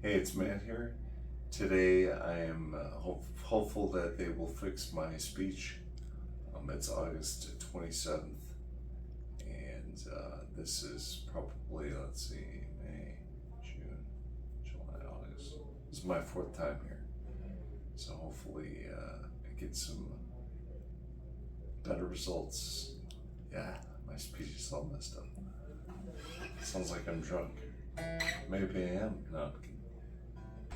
Hey, it's Matt here. Today I am hopeful that they will fix my speech. It's August 27th, and this is probably, let's see, May, June, July, August. This is my 4th time here, so hopefully I get some better results. Yeah, my speech is all messed up. Sounds like I'm drunk. Maybe I am. No, I'm kidding.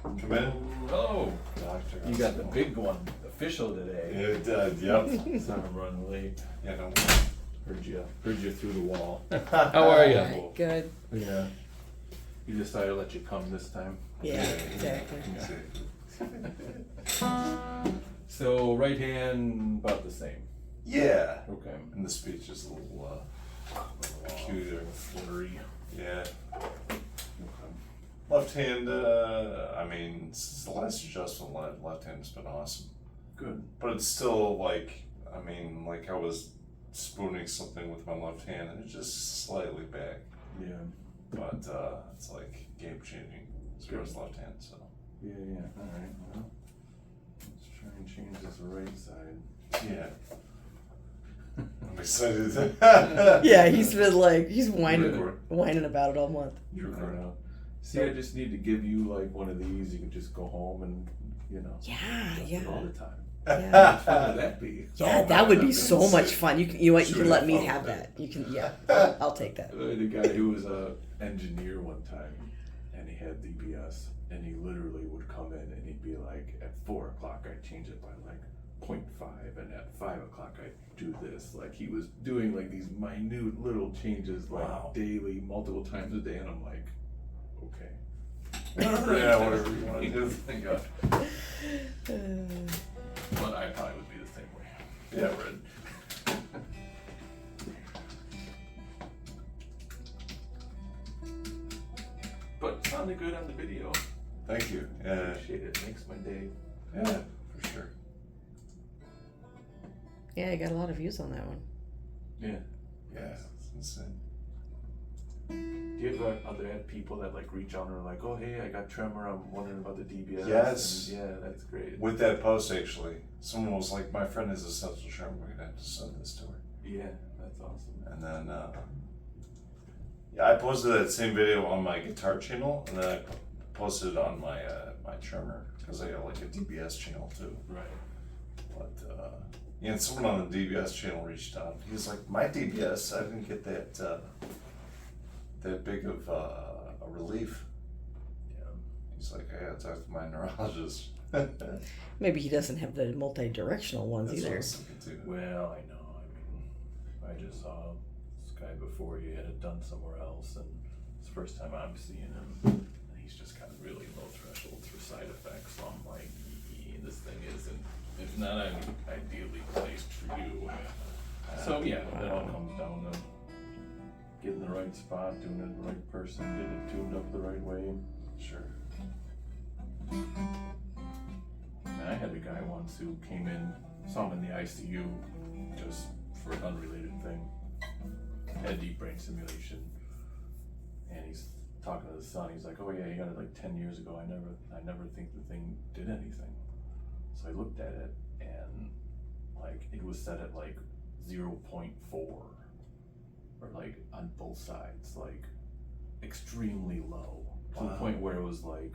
Come in. Oh, Doctor. you got the big one, official today. It did, yep. Sorry I'm running late. Yeah, no. Heard you through the wall. How are you? Alright, good. Yeah. You decided to let you come this time. Yeah, exactly. So right hand about the same. Yeah. Okay. And the speech is a little Cuter, flurry. yeah. Okay. Left hand, I mean, since the last adjustment, left hand's been awesome. Good. But it's still like, I mean, like I was spooning something with my left hand and it's just slightly back. Yeah. But it's like game changing as far as left hand, so. Yeah. All right. Well, let's try and change this right side. Yeah. I'm excited. Yeah, he's been like, he's whining Really? about it all month. You're I correct. know. See, I just need to give you like one of these. You can just go home and, you know, Yeah, adjust yeah. it all the time. Yeah, How fun would that be? yeah, that would be so much fun. You can Sure, let me I'll have do that. You can, yeah, I'll take that. The guy who was a engineer one time, and he had DBS, and he literally would come in and he'd be like, at 4 o'clock I'd change it by like 0.5, and at 5 o'clock I'd do this. Like he was doing like these minute little changes, like Wow. daily, multiple times a day, and I'm like, okay. Yeah, whatever you want to do. Thank God. But I probably would be the same way. Yeah, right. But it sounded good on the video. Thank you. Yeah, Appreciate it. Makes my day. yeah, for sure. Yeah, I got a lot of views on that one. Yeah. Yeah, it's insane. Do you ever have people that like reach out and are like, oh hey, I got tremor, I'm wondering about the DBS? Yes. And yeah, that's great. With that post, actually, someone was like, "My friend has Essential Tremor. We're gonna have to send this to her." Yeah, that's awesome. And then, yeah, I posted that same video on my guitar channel, and then I posted it on my my Tremor because I got like a DBS channel too. Right. But yeah, and someone on the DBS channel reached out. He's like, "My DBS, I didn't get that that big of a relief." Yeah. He's like, "I gotta talk to my neurologist." Maybe he doesn't have the multi-directional ones That's what I either. was thinking too. Well, I know. I mean, I just saw this guy before. He had it done somewhere else, and it's the first time I'm seeing him. And he's just got really low thresholds for side effects. So I'm like, this thing isn't. It's not ideally placed for you. So yeah, it all comes down to getting the right spot, doing it the right person, getting it tuned up the right way. Sure. And I had a guy once who came in, saw him in the ICU just for an unrelated thing. Had Deep Brain Stimulation. And he's talking to his son. He's like, oh yeah, he got it like 10 years ago. I never think the thing did anything. So I looked at it and like it was set at like 0.4 or like on both sides, like extremely low to the point where it was like,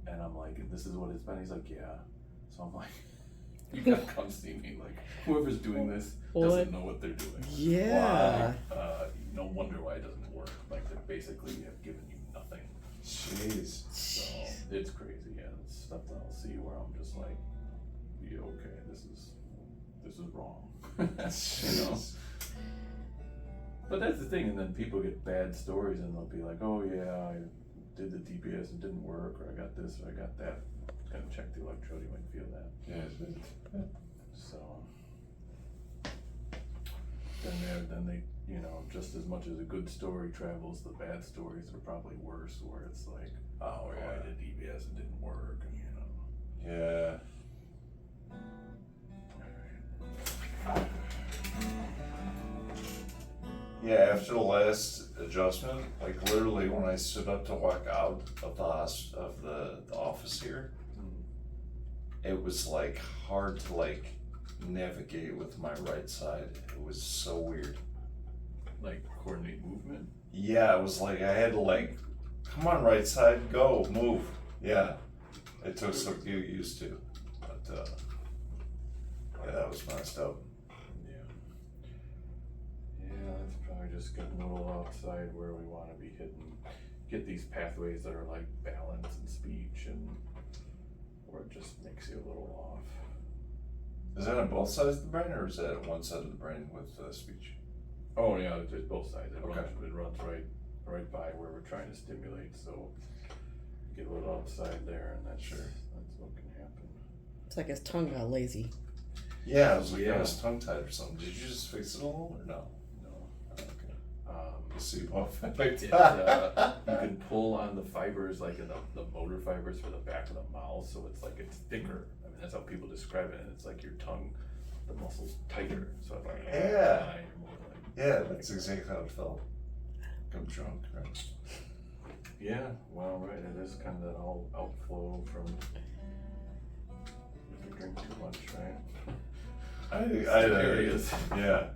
and I'm like, this is what it's been. He's like, yeah. So I'm like, you gotta come see me. Like whoever's doing this doesn't know what they're doing. Yeah. No wonder why it doesn't work. Like they basically have given you nothing. Jeez. So it's crazy. Yeah, it's stuff that I'll see where I'm just like, yeah, okay, this is wrong. You know. But that's the thing, and then people get bad stories, and they'll be like, "Oh yeah, I did the DBS and it didn't work, or I got this, or I got that." Kind of check the electrode, you might feel that. Yeah. So then they, you know, just as much as a good story travels, the bad stories are probably worse, where it's like, "Oh yeah, I did DBS and it didn't work," and you know. Yeah. Yeah, after the last adjustment. Like literally, when I stood up to walk out of the office here, it was like hard to like navigate with my right side. It was so weird. Like coordinate movement. Yeah, it was like I had to like, come on, right side, go, move. Yeah, it took some getting used to, but yeah, that was messed up. Yeah, that's probably just getting a little outside where we want to be get these pathways that are like balance and speech, and where it just makes you a little off. Is that on both sides of the brain, or is that on one side of the brain with speech? Oh yeah, it's both sides. It Okay. runs right by where we're trying to stimulate, so get a little outside there, and that's what can happen. It's like his tongue got lazy. Yeah, I was like, I Yeah. was tongue tied or something. Did you just fix it all, or no? No. Okay. Placebo effect. You can pull on the fibers, like in the motor fibers for the back of the mouth, so it's like it's thicker. I mean, that's how people describe it, and it's like your tongue, the muscle's tighter, so it's like Yeah. you're more like, Yeah, that's exactly how it felt. I'm drunk, right? yeah, well, right, it is kind of that all outflow from if you drink too much, right? Do yeah.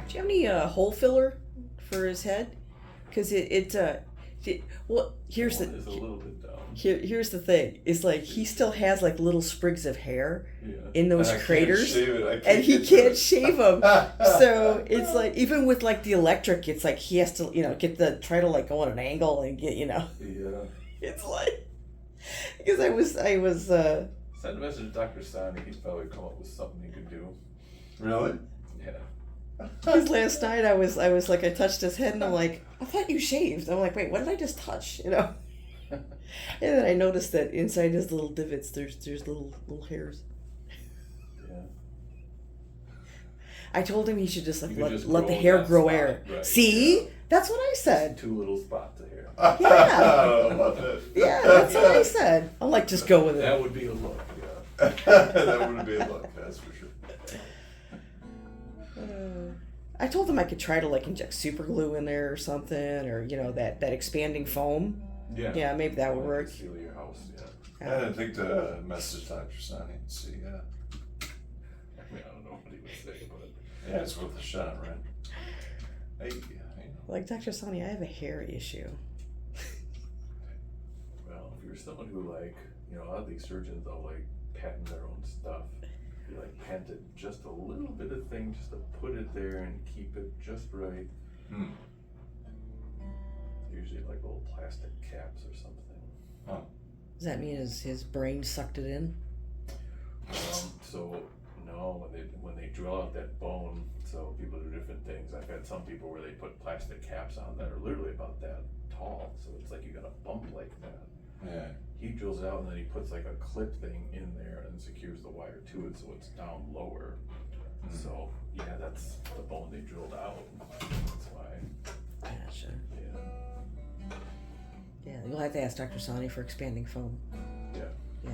you have any hole filler for his head? Because well, here's One is a little bit down. here's the thing. It's like he still has like little sprigs of hair Yeah. in those And I craters, can't shave it. and he get to can't it. shave them. So it's like even with like the electric, it's like he has to try to like go on an angle and get Yeah. It's like because I was Send a message to Dr. Sani, he'd probably come up with something he could do. Really? Yeah. because last night I was like I touched his head and I'm like, I thought you shaved. I'm like, wait, what did I just touch? And then I noticed that inside his little divots there's little hairs. Yeah. I told him he should just like You could just let the grow hair that grow spot, air. right, See? yeah. That's what I said. 2 little spots of hair. Yeah. I love it. Yeah, that's what I said. I'm like, just go with it. That would be a look, yeah. That wouldn't be a look, that's for sure. I told him I could try to like inject super glue in there or something, or that expanding foam. Yeah. Yeah, maybe that would work. Seal your house, yeah. I didn't think to message Dr. Sani and see, I mean, I don't know what he would say, but yeah, it's worth a shot, right? Hey, Like, Dr. Sani, I have a hair issue. well, if you're someone who like, a lot of these surgeons, they'll like patent their own stuff. You like patented just a little bit of thing just to put it there and keep it just right. Usually like little plastic caps or something. Huh. Does that mean his brain sucked it in? So no, when they drill out that bone, so people do different things. I've had some people where they put plastic caps on that are literally about that tall, so it's like you got a bump like that. Yeah. He drills it out and then he puts like a clip thing in there and secures the wire to it so it's down lower. So yeah, that's the bone they drilled out. That's why. Gotcha. Yeah. Yeah, you'll have to ask Dr. Sani for expanding foam. Yeah. Yeah.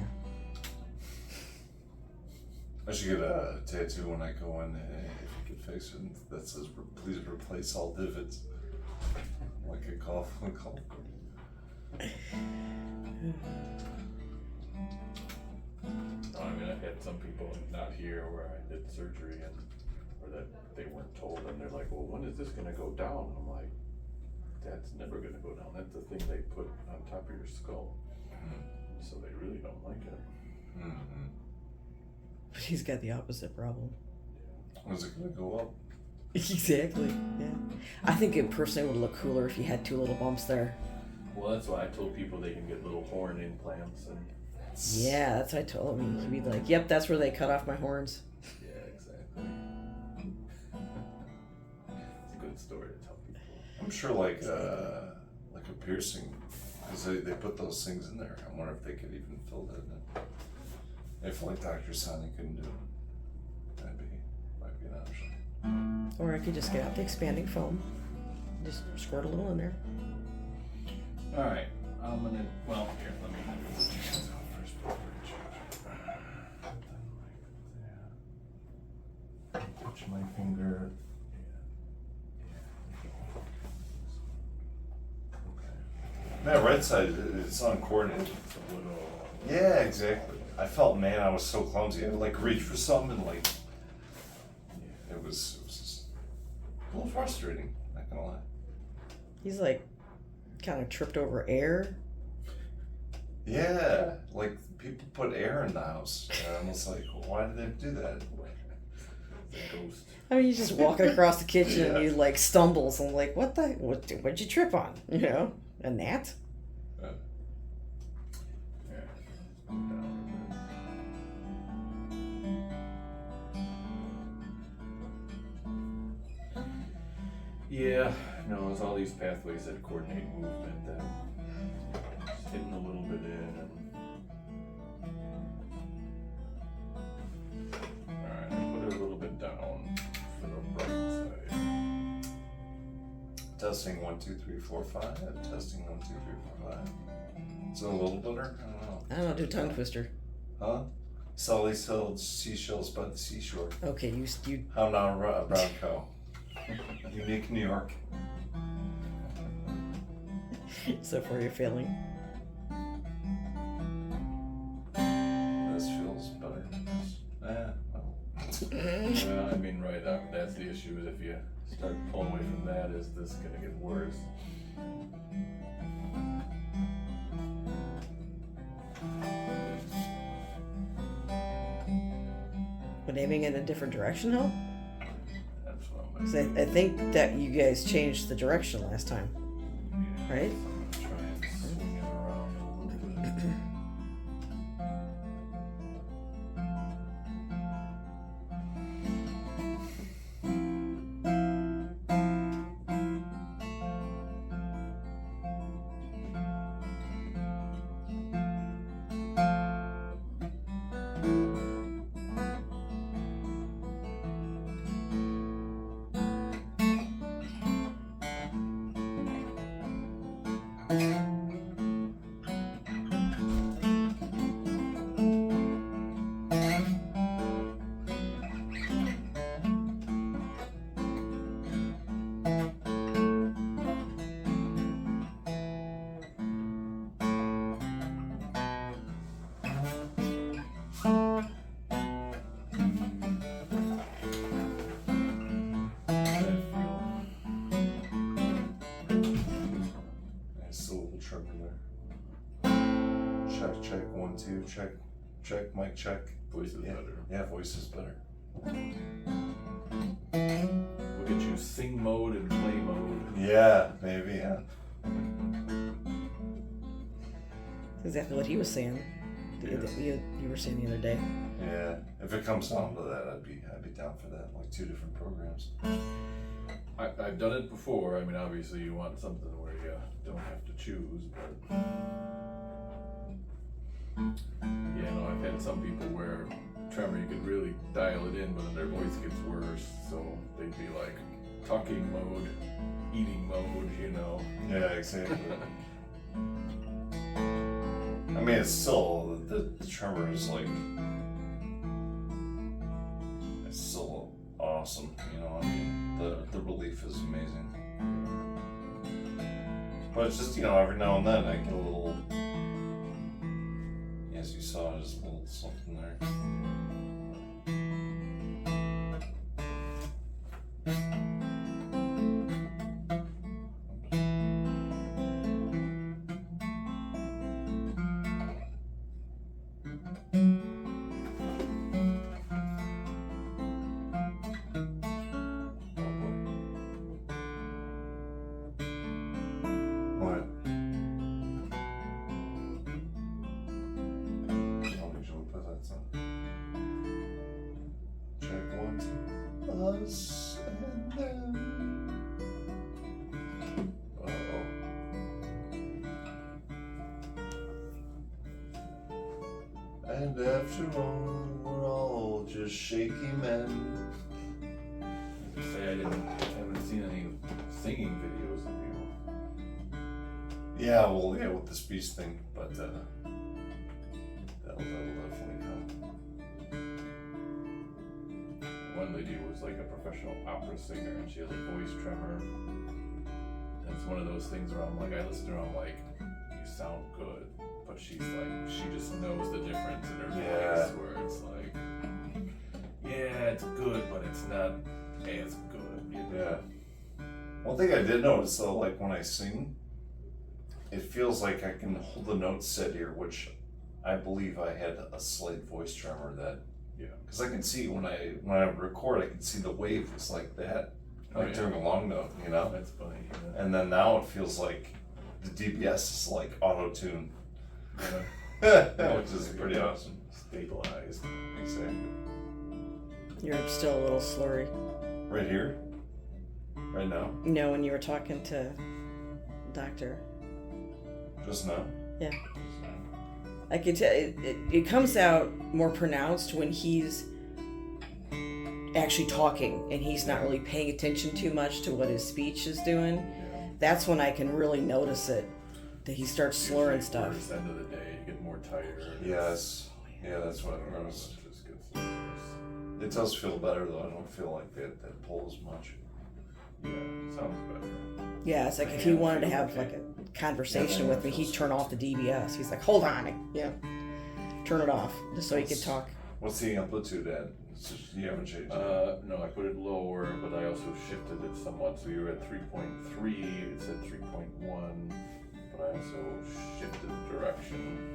I should get a tattoo when I go in, if you could fix it, that says please replace all divots. Like a golf. I mean, I've had some people not here where I did surgery or that they weren't told, and they're like, well, when is this gonna go down? I'm like, that's never gonna go down. That's the thing they put on top of your skull. So they really don't like it. But he's got the opposite problem. When's it gonna go up? Exactly. Yeah. I think it personally would look cooler if you had 2 little bumps there. Well, that's why I told people they can get little horn implants and. Yeah, that's what I told him. He'd be like, yep, that's where they cut off my horns. Yeah, exactly. It's a good story to tell people. I'm sure like a piercing, because they put those things in there. I wonder if they could even fill that in. If like Dr. Sani couldn't do it, might be an option. Or I could just get out the expanding foam, just squirt a little in there. All right, I'm gonna. Well, here, let me do this first. Touch my finger. Yeah, right side, it's uncoordinated. It's a little. Yeah, exactly. I felt, man, I was so clumsy. I would like reach for something and like, it was just a little frustrating, not gonna lie. He's like kind of tripped over air. Yeah, like people put air in the house. And I'm just like, why did they do that? The ghost. I mean, he's just walking across the kitchen Yeah. and he like stumbles. I'm like, what'd you trip on? You know, a gnat? Yeah. Down a bit. Yeah, no, it's all these pathways that coordinate movement that just hitting a little bit in and alright, I put it a little bit down for the right side. Testing 1, 2, 3, 4, 5. Testing 1, 2, 3, 4, 5. Is it a little better? I don't know. I don't know, do a tongue twister. Huh? Sully sold seashells by the seashore. Okay, you How not a brown cow. Unique New York. so far you're failing. This feels better. Well. Well, I mean, right, that's the issue, is if you start pulling away from that, is this gonna get worse? Would aiming in a different direction help? That's what I'm 'Cause I think that you guys changed the direction last time, yeah, right? I'm gonna try and swing it around a little bit. Nice little tremor there. Check, check, 1, 2, check, check, mic check. Voice is Yeah. better. Yeah, voice is better. We'll get you sing mode and play mode. Yeah, maybe, yeah. Exactly what he was saying. You were saying the other day. Yeah. If it comes down to that, I'd be down for that. Like 2 different programs. I've done it before. I mean, obviously you want something where you don't have to choose, but yeah, no, I've had some people where tremor, you could really dial it in, but then their voice gets worse, so they'd be like talking mode, eating mode, you know. Yeah, exactly. I mean, it's still, the tremor is like, it's still awesome, you know, I mean, the relief is amazing. But it's just, you know, every now and then I get a little, as you saw, just a little something there. What? I'll make sure we put that on. Check 1, 2. Us and them. Uh-oh. And after all, we're all just shaky men. I say I haven't seen any singing videos of you. Yeah, well, yeah, with the speech thing, but that'll definitely come. One lady was like a professional opera singer, and she has a voice tremor. And it's one of those things where I'm like, I listen to her, I'm like, sound good, but she's like, she just knows the difference in her Yeah. voice, where it's like, yeah, it's good, but it's not as good. You know? Yeah. One thing I did notice though, like when I sing, it feels like I can hold the notes steadier, which I believe I had a slight voice tremor that, Yeah. because I can see when I record, I can see the wave is like that, like Oh, yeah. during a long note, you know. That's funny. Yeah. And then now it feels like the DBS is like auto tune, Yeah. which is pretty awesome. Stabilized. Exactly. You're still a little slurry. Right here, right now, No, when you were talking to doctor. just now. Yeah. I could tell it comes out more pronounced when he's actually talking and he's not really paying attention too much to what his speech is doing. Yeah. That's when I can really notice it, that he starts slurring Usually stuff. towards the end of the day, you get more tired. Yes. Yeah, that's what I noticed. Just gets worse. It does feel better though. I don't feel like that pull as much. Yeah, sounds better. Yeah, it's like if he Yeah, wanted to feel have okay. like a conversation Yeah, with me, that he'd feels turn off the DBS. He's like, hold on, yeah, turn it off just so he could talk. What's the amplitude at? It's just, you haven't changed it. No, I put it lower, but I also shifted it somewhat. So you were at 3.3, it said 3.1, but I also shifted the direction.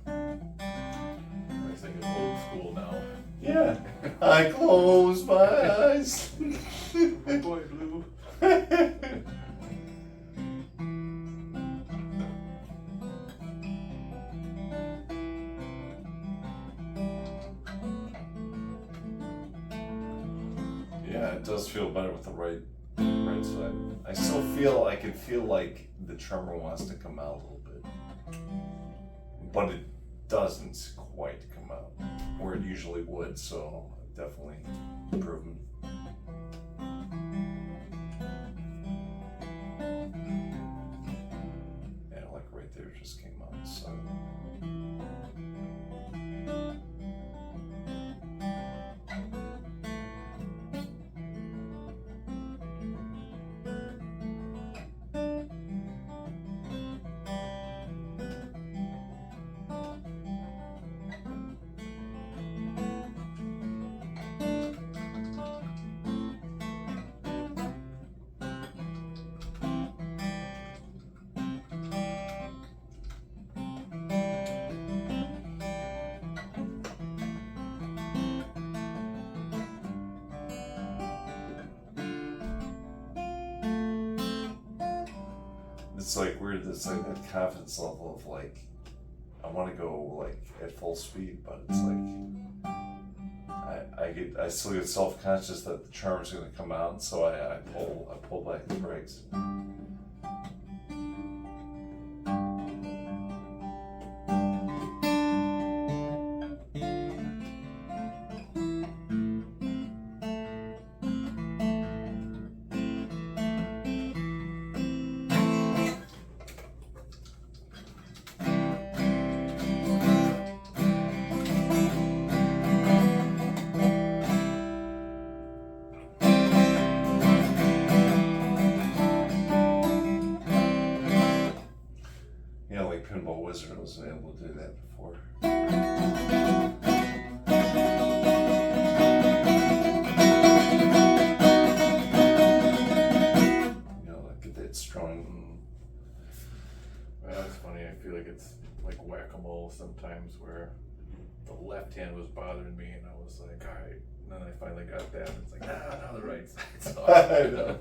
I think it's old school now. Yeah. I close my eyes. Boy blue. Yeah, it does feel better with the right side. I still I can feel like the tremor wants to come out a little bit, but it doesn't quite come out where it usually would. So definitely improvement. Yeah, like right there just came out. So. It's like weird. It's like that confidence level of like, I want to go like at full speed, but it's like I still get self-conscious that the tremor's going to come out, so I pull back the brakes. Yeah, like Pinball Wizard was able to do that before. You know, like get that strong. Well, it's funny. I feel like it's like whack-a-mole sometimes, where the left hand was bothering me, and I was like, all right. And then I finally got that, and it's like, now the right side's off. I know.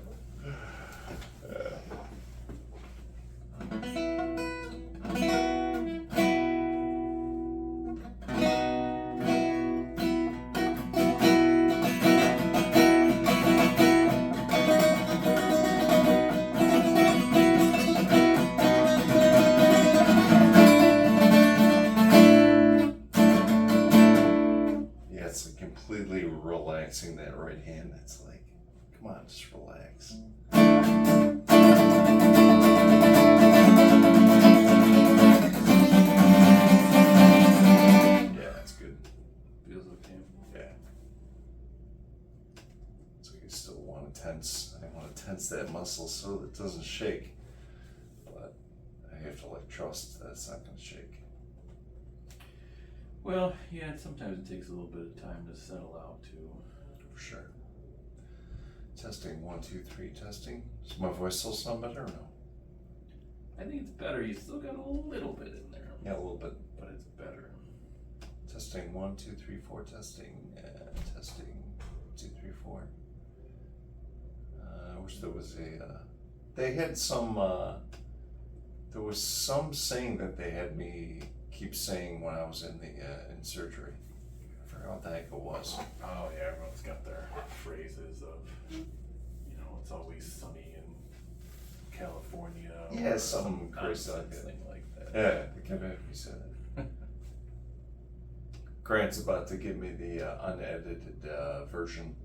Yeah, it's like completely relaxing that right hand. It's like, come on, just relax. so it doesn't shake. But I have to like trust that it's not going to shake. Well, yeah, sometimes it takes a little bit of time to settle out too. For sure. Testing 1, 2, 3. Testing. Does my voice still sound better or no? I think it's better. You still got a little bit in there. Yeah, a little bit. But it's better. Testing 1, 2, 3, 4. Testing. Testing 2, 3, 4. I wish there was a. They had some. There was some saying that they had me keep saying when I was in the in surgery. I forgot what the heck it was. Oh yeah, everyone's got their phrases of, it's always sunny in California. Yeah, or some crazy like that. thing like that. Yeah, they kept having me say that. Grant's about to give me the unedited version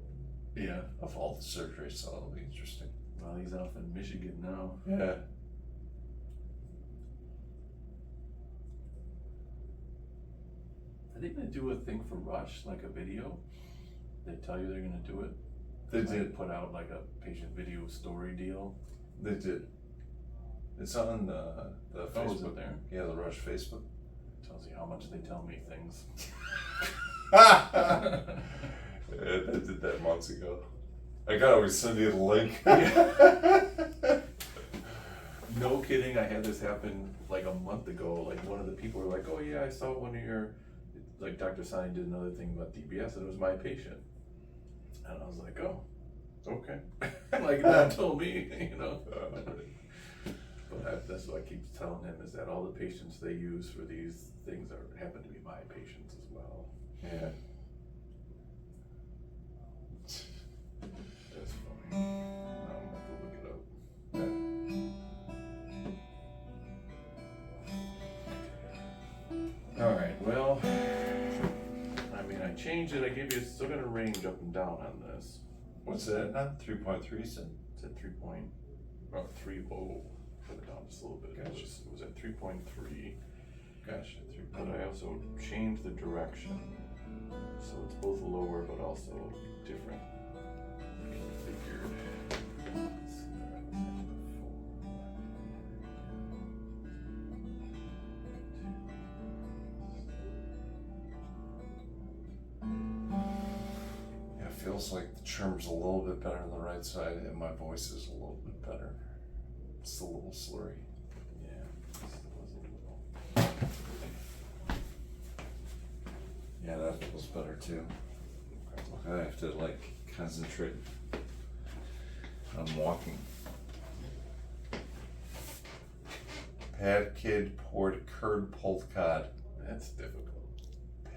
Yeah. of all the surgeries, so it'll be interesting. Well, he's off in Michigan now. Yeah. Are they gonna do a thing for Rush, like a video? They tell you they're gonna do it? They Like, did. put out like a patient video story deal. They did. It's on the Oh, is Facebook. it there? Yeah, the Rush Facebook. Tells you how much they tell me things. Yeah, they did that months ago. I gotta always send you the link. No kidding, I had this happen like a month ago. Like one of the people were like, "Oh yeah, I saw one of your," like Dr. Sani did another thing about DBS, and it was my patient. And I was like, "Oh, okay." Like that told me, But that's what I keep telling him, is that all the patients they use for these things happen to be my patients as well. Yeah. That's funny. Now I'm gonna have to look it up. Yeah. All right. Well, I mean, I changed it. I gave you still got a range up and down on this. What's that now? 3.3 said? It's at 3.30. Put it down just a little bit. Gotcha. It was at 3.3. Gotcha. But I also changed the direction, so it's both lower but also different configured. Let's see where I was Yeah, it feels like the trim's a little bit better on the right side, and my voice is a little bit better. It's a little slurry. Yeah, this was a little. Yeah, that feels better too. I have to like concentrate on walking. Pad kid poured curd pulled cod. That's difficult.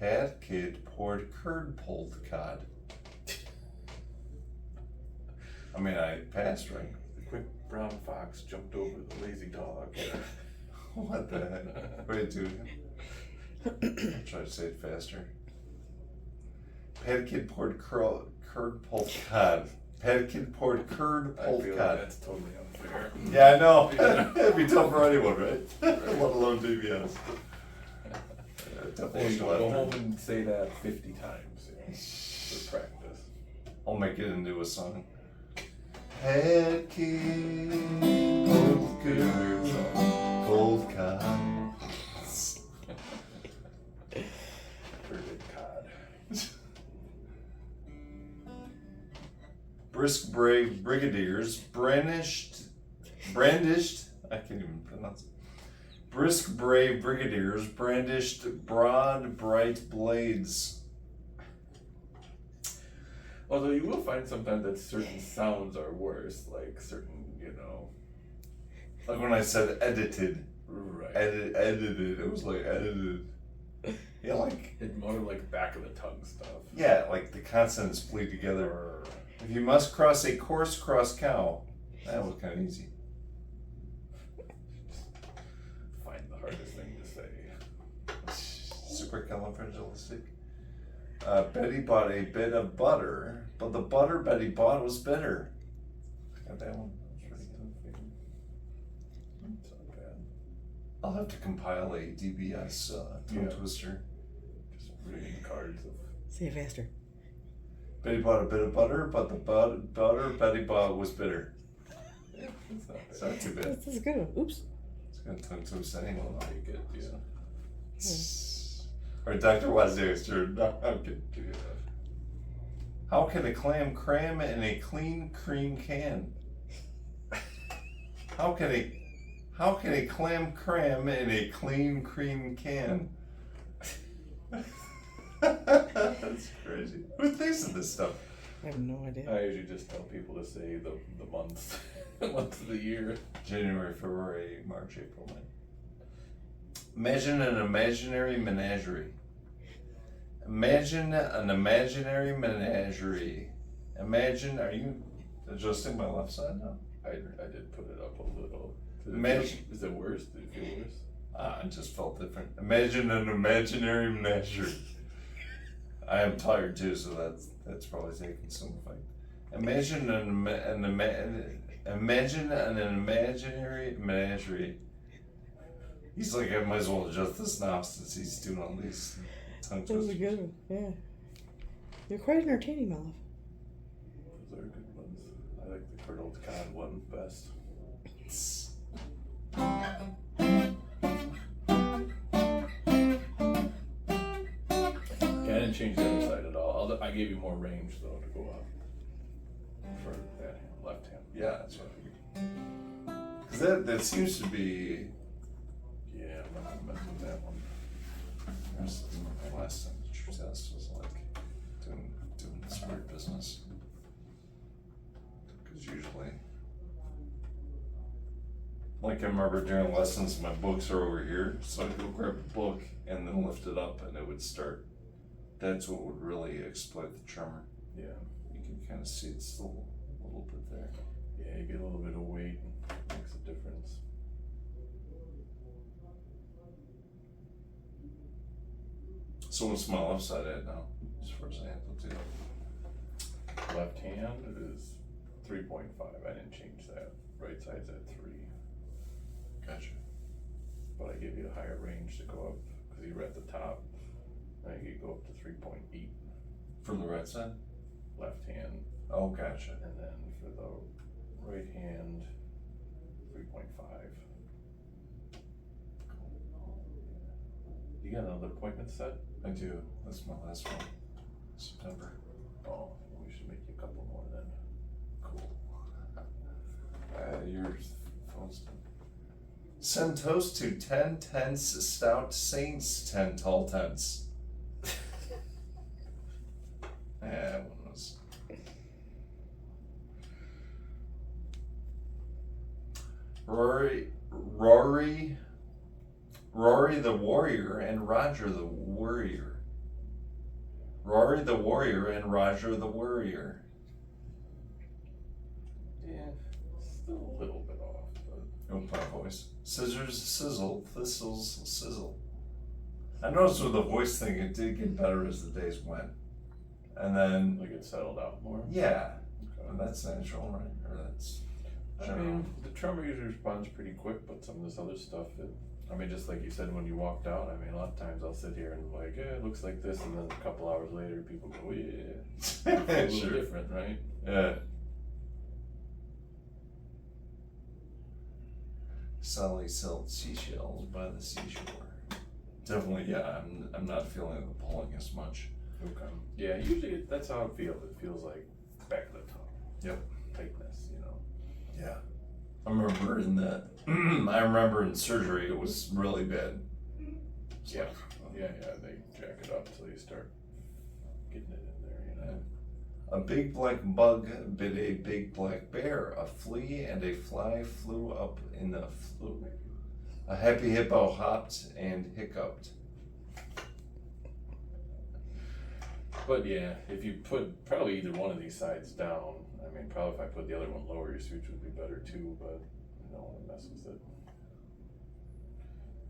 Pad kid poured curd pulled cod. I mean, I passed, right? The quick brown fox jumped over the lazy dog. What the heck? Wait, dude. I'll try to say it faster. Pad kid poured curd pulled cod. Pad kid poured curd I pulled feel cod. like that's totally unfair. Yeah, I know. It'd be tough for anyone, right? Let alone DBS. Hey, go home and say that 50 times for practice. I'll make it into a song. Pad kid pulled curd pulled cod. Curded cod. Brisk brave brigadiers brandished, I can't even pronounce it. Brisk brave brigadiers brandished broad bright blades. Although you will find sometimes that certain sounds are worse, like certain, Like when I said edited, right. edited, it was like edited. Yeah, like, It's more like back of the tongue stuff. yeah, like the consonants bleed together. If you must cross a coarse cross cow, that was kind of easy. Find the hardest thing to say. Supercalifragilistic. Betty bought a bit of butter, but the butter Betty bought was bitter. Got that one? That's pretty good. It's not bad. I'll have to compile a DBS tongue twister. Just reading cards of. Say it faster. Betty bought a bit of butter, but the butter Betty bought was bitter. Yeah. It's not too bad. This is a good one. Oops. It's gonna tongue twist anyway. Well, now you get, Or Dr. Wodziak's turn. No, I'm kidding. How can a clam cram in a clean cream can? How can a clam cram in a clean cream can? That's crazy. Who thinks of this stuff? I have no idea. I usually just tell people to say the month, the month of the year. January, February, March, April, May. Imagine an imaginary menagerie. Imagine an imaginary menagerie. Imagine, are you adjusting my left side now? I did put it up a little. Imagine. Is it worse? Did it feel worse? It just felt different. Imagine an imaginary menagerie. I am tired too, so that's probably taking some effect. Imagine an imaginary menagerie. He's like, I might as well adjust this now since he's doing all these tongue That was a twisters. good one. Yeah. You're quite entertaining, my love. Those are good ones. I like the curdled cod one best. Yeah, I didn't change the other side at all. I gave you more range though to go up for that hand, left hand. Yeah, that's what I figured. Because that seems to be. Yeah, I'm not gonna mess with that one. There's my last temperature test was like doing this weird business. Because usually, like I remember during lessons, my books are over here, so I'd go grab a book and then lift it up, and it would start. That's what would really exploit the tremor. Yeah. You can kind of see it's still a little bit there. Yeah, you get a little bit of weight and it makes a difference. So what's my left side at now, as far as amplitude? Left hand is 3.5. I didn't change that. Right side's at 3. Gotcha. But I give you a higher range to go up because you were at the top. I think you go up to 3.8 From the right side? left hand, Oh, gotcha. and then for the right hand, 3.5. You got another appointment set? I do. That's my last one. September. Oh, we should make you a couple more then. Cool. Your phone's done. Send toast to 10 tense stout saints, 10 tall tents. Yeah, one was. Rory the warrior and Roger the worrier. Rory the warrior and Roger the worrier. Yeah, still a little bit off, but Oh, my voice. Scissors sizzle, thistles sizzle. I noticed with the voice thing, it did get better as the days went. And then, like it settled out more. yeah, Okay. and that's natural, right? Or that's I general. mean, the tremor usually responds pretty quick, but some of this other stuff, just like you said when you walked out, a lot of times I'll sit here and like, yeah, it looks like this, and then a couple hours later, people go, yeah, it's a little Sure. different, right? Yeah. Sally sold seashells by the seashore. Definitely, yeah. I'm not feeling the pulling as much. Okay. Yeah, usually that's how it feels. It feels like back of the tongue. Yep. Tightness, Yeah. I remember in surgery it was really bad. Yeah. Yeah, they jack it up until you start getting it in there, A big black bug bit a big black bear. A flea and a fly flew up in the flue. A happy hippo hopped and hiccuped. But yeah, if you put probably either one of these sides down, probably if I put the other one lower, your speech would be better too, but I don't want to mess with it.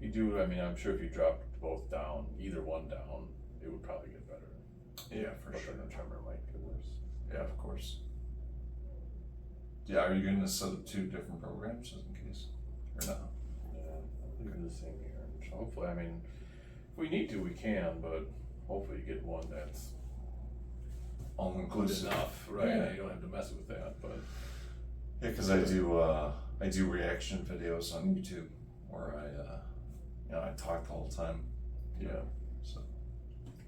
If you do, I'm sure if you dropped both down, either one down, it would probably get better. Yeah, for But sure. then the tremor might get worse. Yeah, of course. Yeah, are you going to set up 2 different programs just in case? Or not? Yeah, I'm leaving the same here. So hopefully, if we need to, we can, but hopefully you get one that's All inclusive. enough, right? Yeah. You don't have to mess with that, but Yeah, because I do I do reaction videos on YouTube where I talk the whole time. Yeah. So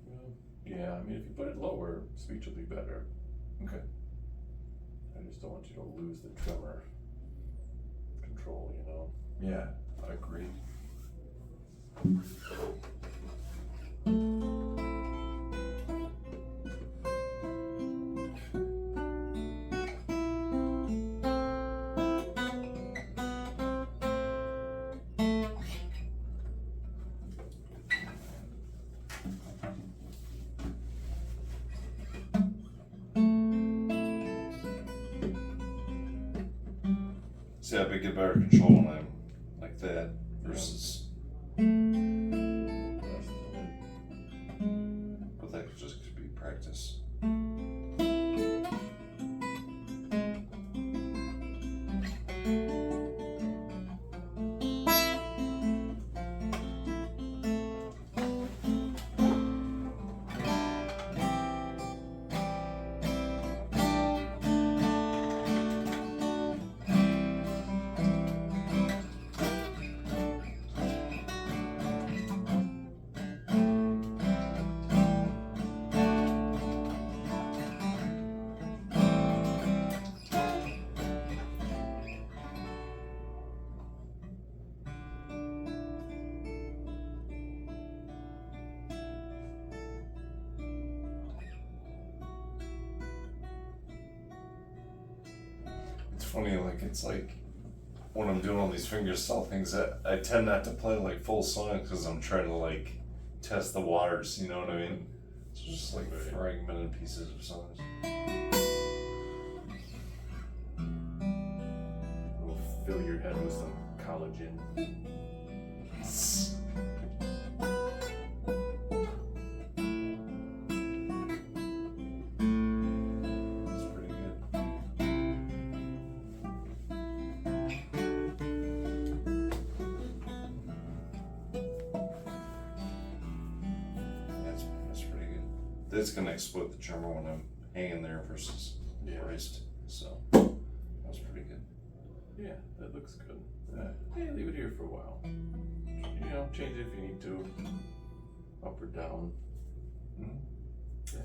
Well, yeah, I mean, if you put it lower, speech will be better. okay. I just don't want you to lose the tremor control, you know? Yeah, I agree. See, I get better control when I'm like that versus. But that just could be practice. It's funny, like it's like when I'm doing all these fingerstyle things, I tend not to play like full songs because I'm trying to like test the waters. You know what I mean? It's just like fragmented pieces of songs. We'll fill your head with some collagen. It's pretty good. That's pretty good. That's gonna exploit the tremor when I'm hanging there versus raised. So that's pretty good. Yeah, that looks good. Hey, leave it here for a while. You know, change it if you need to. Up or down.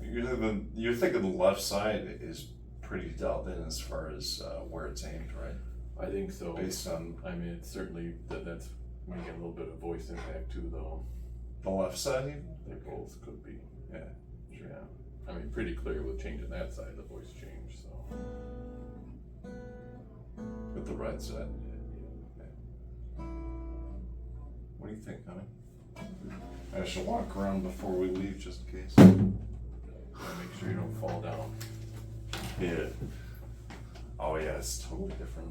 You're thinking the left side is pretty dialed in as far as where it's aimed, right? I think so. Based on I mean, it's certainly that's making a little bit of voice impact too, though. the left side, even? They both could be. Yeah. Yeah. I mean, pretty clear with changing that side, the voice changed. So. With the right side. Yeah. What do you think, honey? I should walk around before we leave just in case. Make sure you don't fall down. Yeah. Oh yeah, it's totally different.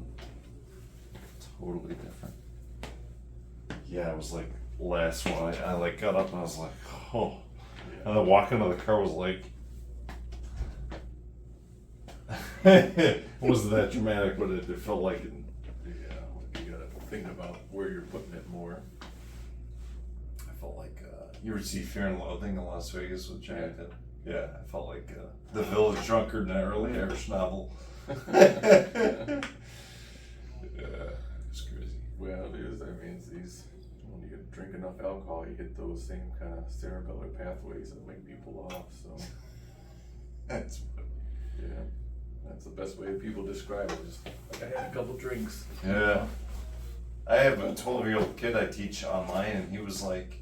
Totally different. Yeah, it was like last one. I like got up and I was like, oh. Yeah. And then walking to the car was like, it wasn't that dramatic, but it felt like it. Yeah, you gotta think about where you're putting it more. I felt like you ever see Fear and Loathing in Las Vegas with Johnny Depp? Yeah, I felt like the village drunkard in that early Irish novel. Yeah, it's crazy. Well, it is. I mean, it's these. When you drink enough alcohol, you hit those same kind of cerebellar pathways that make people off. So, That's yeah, that's the best way people describe it. Just like I had a couple drinks. yeah. I have a 12-year-old kid I teach online, and he was like,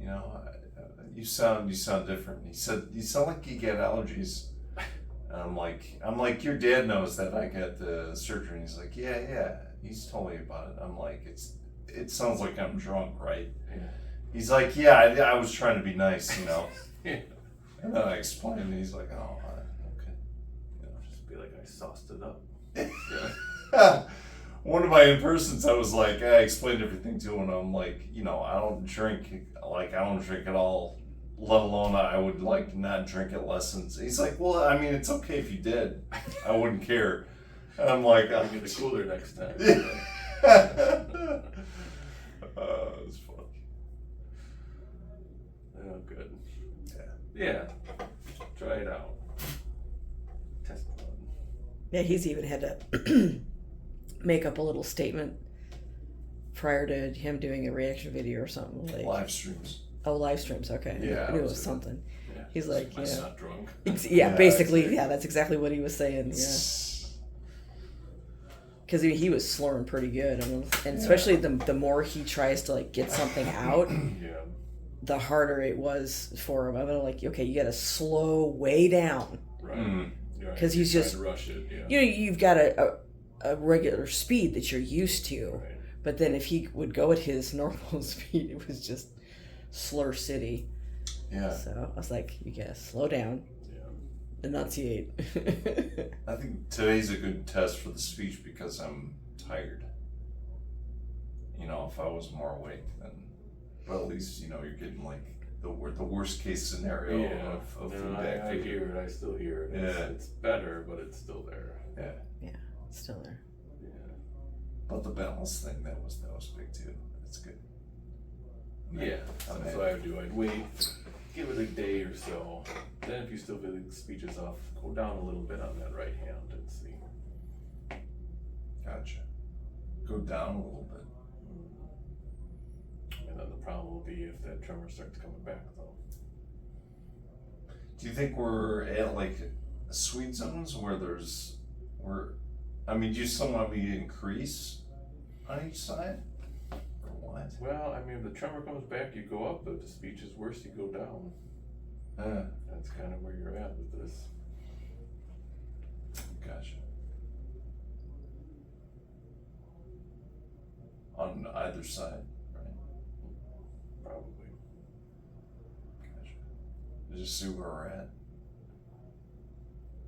you know, you sound different. He said, you sound like you get allergies. And I'm like, your dad knows that I get the surgery. And he's like, yeah. He's told me about it. I'm like, it sounds like I'm drunk, right? Yeah. He's like, yeah, I was trying to be nice, you know. Yeah. And then I explained, and he's like, oh, okay. You know, Just be like I sauced it up. yeah. One of my in-persons, I was like, I explained everything to him, and I'm like, you know, I don't drink at all, let alone I would like not drink at lessons. He's like, well, I mean, it's okay if you did. I wouldn't care. And I'm like, I'll get the cooler next time. It's funny. Oh, good. Yeah. Yeah. Try it out. Test one. Yeah, he's even had to make up a little statement prior to him doing a reaction video or something like Live streams. Oh, live streams. Okay. Yeah, I knew it I was was something. Yeah. He's like, I'm yeah. not drunk. Yeah, basically, exactly. yeah, that's exactly what he was saying. Yeah, because he was slurring pretty good, and especially the more he tries to like get something out, Yeah. the harder it was for him. I'm like, okay, you got to slow way down. Right. Mm. Right. 'Cause he's Trying just- to rush it. Yeah. You know, you've got a regular speed that you're used to, Right. but then if he would go at his normal speed, it was just slur city. Yeah. So I was like, you gotta slow down, Yeah. enunciate. I think today's a good test for the speech because I'm tired. You know, if I was more awake, then, but at least, you know, you're getting like the worst case scenario Yeah. of No, feedback. I hear it. I still hear it. It's, Yeah. it's better, but it's still there. Yeah. Still there. Yeah. But the balance thing, that was big too. That's good. Yeah. I'm That's happy. what I would do. I'd wait, give it a day or so. Then if you still feel the speech is off, go down a little bit on that right hand and see. Gotcha. Go down a little bit. And then the problem will be if that tremor starts coming back though. Do you think we're at like sweet zones where I mean, do you still want me to increase on each side? Or what? Well, I mean, if the tremor comes back, you go up. If the speech is worse, you go down. That's kind of where you're at with this. Gotcha. On either side, right? Probably. Gotcha. Just see where we're at.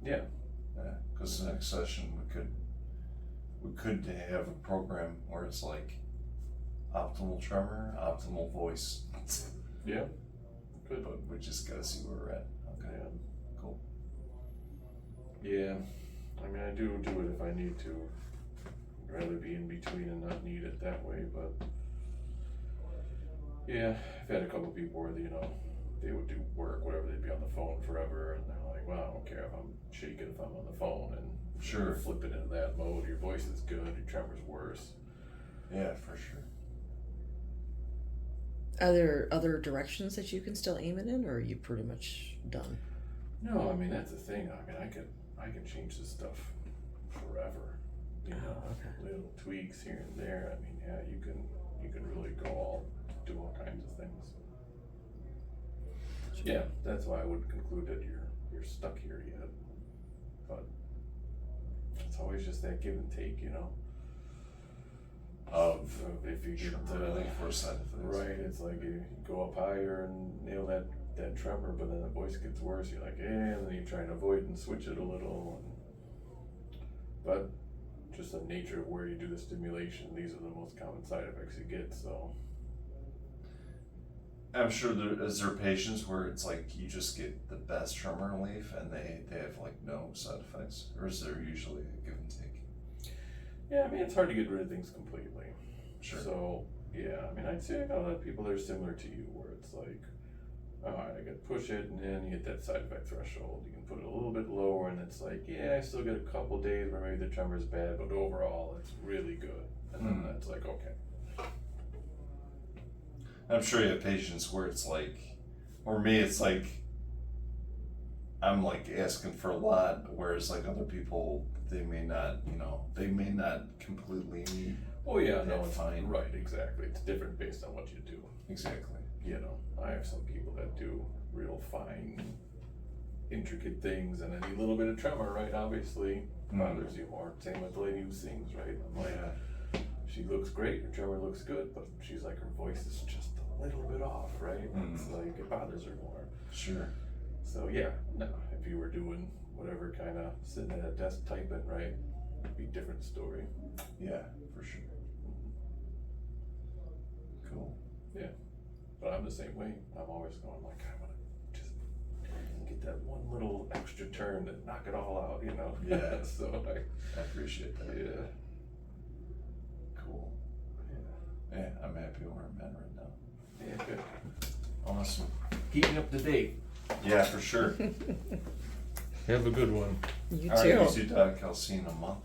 Yeah. Yeah, because the next session we could have a program where it's like optimal tremor, optimal voice. Yeah. Good. But we just gotta see where we're at. Okay. Yeah. Cool. Yeah. I mean, I do it if I need to. I'd rather be in between and not need it that way, but yeah, I've had a couple people where, you know, they would do work, whatever, they'd be on the phone forever, and they're like, well, I don't care if I'm shaking if I'm on the phone, and Sure. flip it into that mode, your voice is good, your tremor's worse. Yeah, for sure. Are there other directions that you can still aim it in, or are you pretty much done? No, I mean, that's the thing, I mean, I can change this stuff forever, you know, okay. little tweaks here and there, I mean, yeah, you can really do all kinds of things. Yeah, that's why I wouldn't conclude that you're stuck here yet, but it's always just that give and take, you know. Of If you get really for side effects. right, it's like you go up higher and nail that tremor, but then the voice gets worse. You're like, and then you try to avoid and switch it a little. But just the nature of where you do the stimulation, these are the most common side effects you get. So I'm sure is there patients where it's like you just get the best tremor relief and they have like no side effects, or is there usually a give and take? yeah, I mean, it's hard to get rid of things completely. Sure. So yeah, I mean, I'd say I got a lot of people that are similar to you, where it's like, all right, I gotta push it, and then you hit that side effect threshold. You can put it a little bit lower, and it's like, yeah, I still get a couple days where maybe the tremor is bad, but overall, it's really good. And then that's like, okay. I'm sure you have patients where it's like, or me, it's like, I'm like asking for a lot, whereas like other people, they may not completely meet. Oh yeah, no, Yeah, it's fine. right, exactly. It's different based on what you do. Exactly. You know, I have some people that do real fine, intricate things, and any little bit of tremor, right, obviously bothers you more. Same with the lady who sings, right? I'm like, she looks great, her tremor looks good, but she's like, her voice is just a little bit off, right? It's like, it bothers her more. Sure. So yeah, no, if you were doing whatever kind of sitting at a desk typing, right, it'd be a different story. Yeah, for sure. Cool. But I'm the same way. I'm always going like, I want to just get that one little extra turn to knock it all out, you know? Yeah. So I appreciate that. yeah. Cool. Yeah. Yeah, I'm happy where I'm at right now. Yeah, good. Awesome. Keeping up to date. Yeah, for sure. Have a good one. You All too. right, you two, Doug. I'll see you in a month.